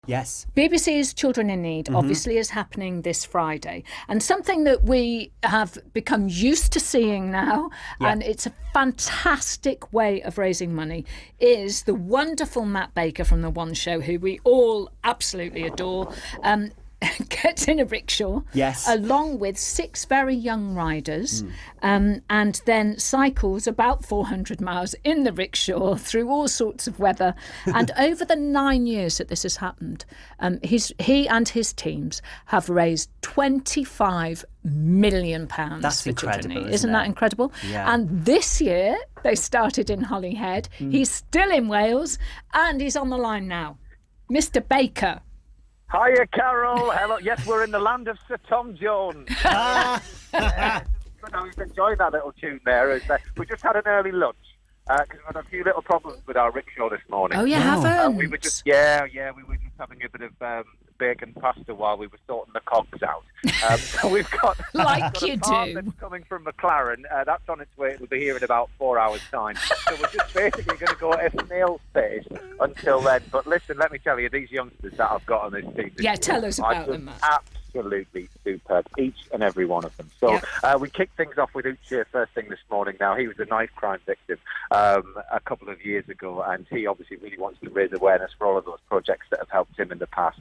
Yes. BBC's Children in Need obviously is happening this Friday. And something that we have become used to seeing now, and it's a fantastic way of raising money, is the wonderful Matt Baker from The One Show, who we all absolutely adore, gets in a rickshaw, along with 6 very young riders, and then cycles about 400 miles in the rickshaw through all sorts of weather. And over the 9 years that this has happened, he and his teams have raised £25 million That's for incredible, Children. isn't that it? incredible? Yeah. And this year, they started in Holyhead. He's still in Wales, and he's on the line now. Mr. Baker. Hiya, Carol. Hello. Yes, we're in the land of Sir Tom Jones. I was enjoying that little tune there. We just had an early lunch because we had a few little problems with our rickshaw this morning. Oh, you haven't? We were just we were just having a bit of bacon pasta while we were sorting the cogs out. So we've got like got you a part do. that's coming from McLaren. That's on its way. It'll be here in about 4 hours' time. So we're just basically going to go at a snail's pace until then. But listen, let me tell you, these youngsters that I've got on this team. Tell us about them, Matt. Absolutely superb, each and every one of them. So we kicked things off with Uche first thing this morning. Now, he was a knife crime victim a couple of years ago, and he obviously really wants to raise awareness for all of those projects that have helped him in the past.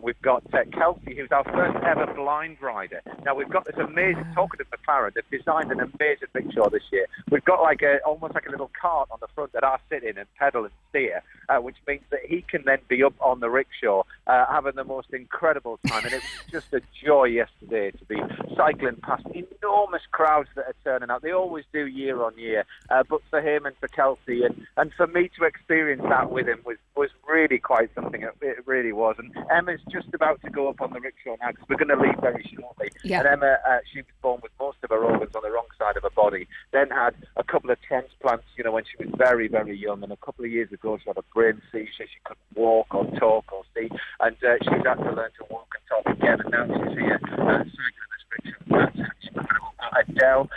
We've got Kelsey, who's our first ever blind rider. Now, we've got this amazing, talking to McLaren, they've designed an amazing rickshaw this year. We've got almost like a little cart on the front that I sit in and pedal and steer, which means that he can then be up on the rickshaw having the most incredible time. And it was just a joy yesterday to be cycling past enormous crowds that are turning out. They always do year on year. But for him and for Kelsey and for me to experience that with him was really quite something. It really was. And Emma's just about to go up on the rickshaw now because we're going to leave very shortly. Yeah. And Emma, she was born with most of her organs on the wrong side of her body, then had a couple of transplants, when she was very, very young. And a couple of years ago, she had a brain seizure. She couldn't walk or talk or see. And she had to learn to walk and talk again. And now she's here cycling this rickshaw. That's actually incredible. Adele,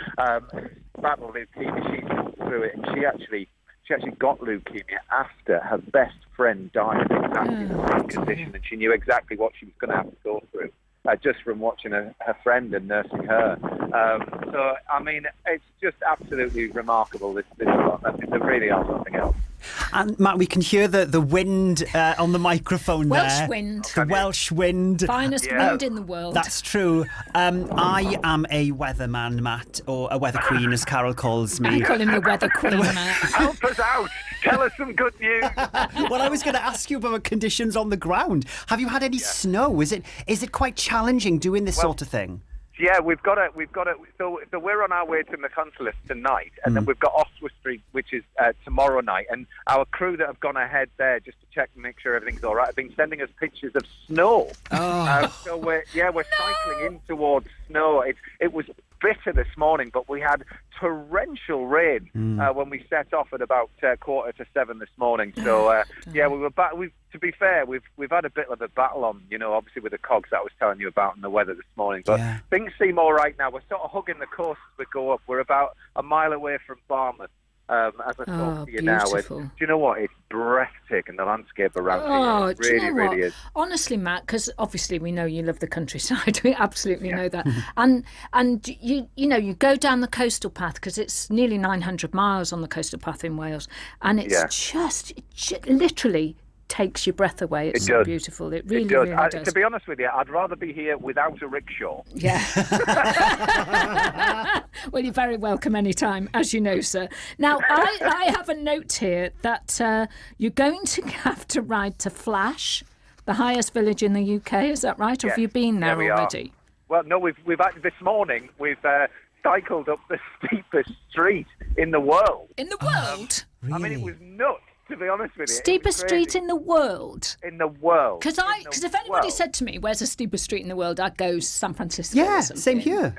battled leukemia. She's come through it. And she actually got leukemia after her best friend died of exactly the same condition, and she knew exactly what she was going to have to go through just from watching her friend and nursing her. So, I mean, it's just absolutely remarkable, this lot. I mean, there really are something else. And Matt, we can hear the wind on the microphone Welsh there. wind. The Welsh wind. Finest wind in the world. That's true. I am a weatherman, Matt, or a weather queen, as Carol calls me. I call him the weather queen, Matt. Help us out. Tell us some good news. Well, I was going to ask you about conditions on the ground. Have you had any snow? Is it quite challenging doing this sort of thing? Yeah, we've got it. So we're on our way to McContillis tonight, and then we've got Oswestry Street, which is tomorrow night. And our crew that have gone ahead there just to check and make sure everything's all right have been sending us pictures of snow. So we're cycling in towards snow. It was bitter this morning, but we had torrential rain when we set off at about 6:45 this morning. So we were back. To be fair, we've had a bit of a battle on, obviously with the cogs that I was telling you about and the weather this morning. But things seem all right now. We're sort of hugging the coast as we go up. We're about a mile away from Barmouth. As I talk to you now, and do you know what? It's breathtaking, the landscape around here. It really is. Honestly, Matt, because obviously we know you love the countryside. We absolutely know that. And you go down the coastal path because it's nearly 900 miles on the coastal path in Wales, and it's it literally takes your breath away. It's so beautiful. It really does. To be honest with you, I'd rather be here without a rickshaw. Yeah. Well, you're very welcome anytime, as you know, sir. Now, I have a note here that you're going to have to ride to Flash, the highest village in the UK. Is that right? Or have you been there already? Well, no, we've this morning we've cycled up the steepest street in the world. In the world? Really? I mean, it was nuts. To be honest with you, steepest street in the world. In the world. Because if anybody said to me, "Where's the steepest street in the world?" I'd go San Francisco. Yeah, or something. same here.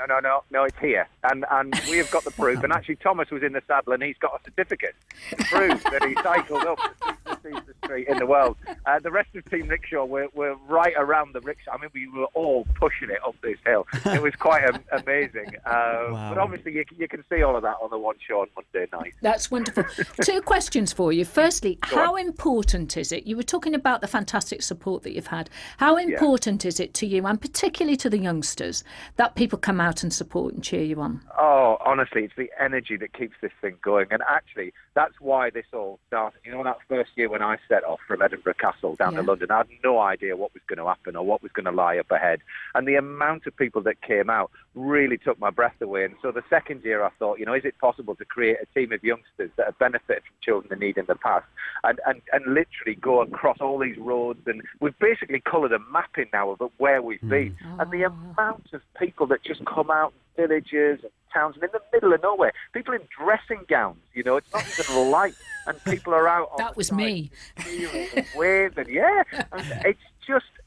No, it's here, and we have got the proof. And actually, Thomas was in the saddle, and he's got a certificate to prove that he cycled up the sees the street in the world. The rest of Team Rickshaw were right around the rickshaw. I mean, we were all pushing it up this hill. It was quite amazing. But obviously, you can see all of that on the One Show on Monday night. That's wonderful. 2 questions for you. Firstly, how important is it? You were talking about the fantastic support that you've had. How important is it to you, and particularly to the youngsters, that people come out and support and cheer you on? Oh, honestly, it's the energy that keeps this thing going. And actually, that's why this all started. You know, that first year when I set off from Edinburgh Castle down to London, I had no idea what was going to happen or what was going to lie up ahead. And the amount of people that came out really took my breath away. And so the second year I thought, you know, is it possible to create a team of youngsters that have benefited from children in need in the past and literally go across all these roads? And we've basically coloured a map in now of where we've been. And the amount of people that just come out, villages and towns, and in the middle of nowhere, people in dressing gowns, you know, it's not even light, and people are out on that was me. Waving, and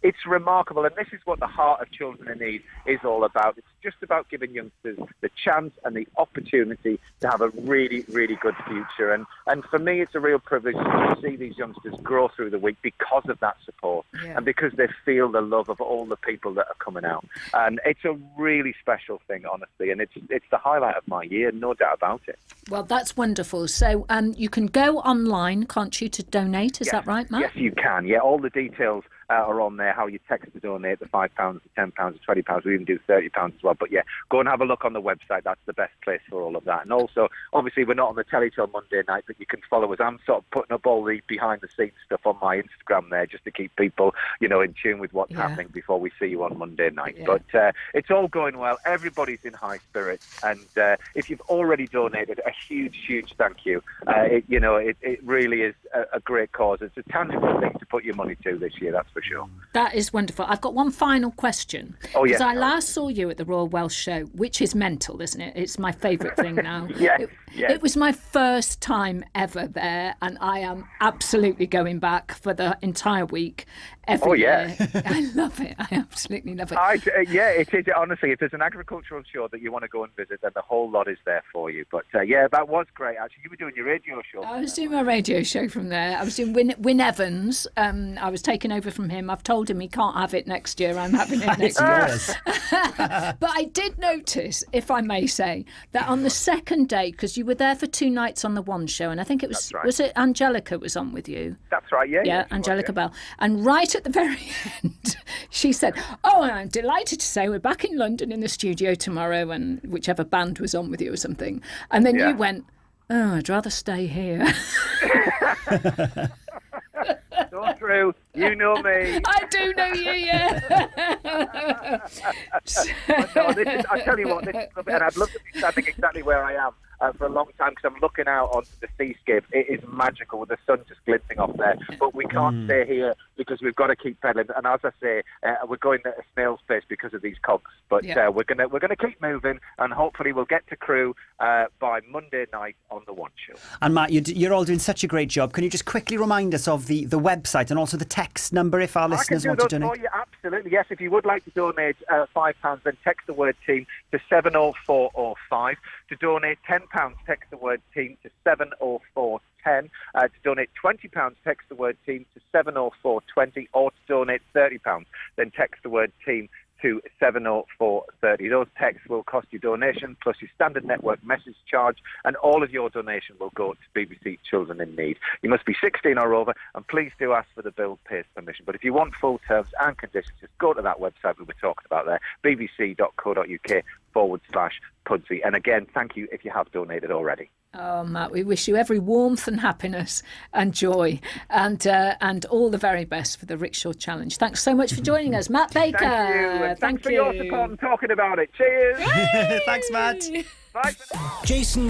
it's remarkable, and this is what the Heart of Children in Need is all about. It's just about giving youngsters the chance and the opportunity to have a really, really good future. And for me, it's a real privilege to see these youngsters grow through the week because of that support and because they feel the love of all the people that are coming out. And it's a really special thing, honestly, and it's the highlight of my year, no doubt about it. Well, that's wonderful. So you can go online, can't you, to donate? Is that right, Matt? Yes, you can. Yeah, all the details are on there, how you text to donate, the £5, the £10, the £20. We even do £30 as well. But yeah, go and have a look on the website. That's the best place for all of that. And also, obviously, we're not on the telly till Monday night, but you can follow us. I'm sort of putting up all the behind-the-scenes stuff on my Instagram there just to keep people, you know, in tune with what's happening before we see you on Monday night. Yeah. But it's all going well. Everybody's in high spirits. And if you've already donated, a huge, huge thank you. It really is a great cause. It's a tangible thing to put your money to this year, that's for sure. That is wonderful. I've got one final question. Oh, yes. Because I last saw you at the Royal Welsh Show, which is mental, isn't it? It's my favourite thing now. Yes. It was my first time ever there, and I am absolutely going back for the entire week every year. I love it. I absolutely love it. It is. Honestly, if there's an agricultural show that you want to go and visit, then the whole lot is there for you. But that was great, actually. You were doing your radio show. I was doing my radio show from there. I was doing Wyn Evans. I was taking over from him. I've told him he can't have it next year. I'm having it next year. But I did notice, if I may say, that on the second day, because you were there for 2 nights on the One Show, and I think it was, was it Angelica was on with you? That's right, Yeah, Angelica Bell. And right at the very end, she said, "Oh, I'm delighted to say we're back in London in the studio tomorrow," and whichever band was on with you or something. And then you went, "Oh, I'd rather stay here." So true. You know me. I do know you, yeah. I tell you what, this is lovely, and I'd love to be standing exactly where I am for a long time because I'm looking out onto the seascape. It is magical with the sun just glinting off there. But we can't stay here because we've got to keep pedalling. And as I say, we're going at a snail's pace because of these cogs. But we're gonna keep moving, and hopefully we'll get to Crewe by Monday night on the One Show. And Matt, you're all doing such a great job. Can you just quickly remind us of the website and also the text number if our listeners want to donate? For you, absolutely, yes. If you would like to donate £5, then text the word team to 70405. To donate £10, text the word team to 70410. To donate £20, text the word team to 70420. Or to donate £30, then text the word team to 70430. Those texts will cost you donation plus your standard network message charge, and all of your donation will go to BBC Children in Need. You must be 16 or over, and please do ask for the bill pays permission. But if you want full terms and conditions, just go to that website we were talking about there, bbc.co.uk/Pudsey. And again, thank you if you have donated already. Oh, Matt, we wish you every warmth and happiness and joy and all the very best for the Rickshaw Challenge. Thanks so much for joining us, Matt Baker. Thank you. And thanks for your support and talking about it. Cheers. Thanks, Matt. Bye for now. Jason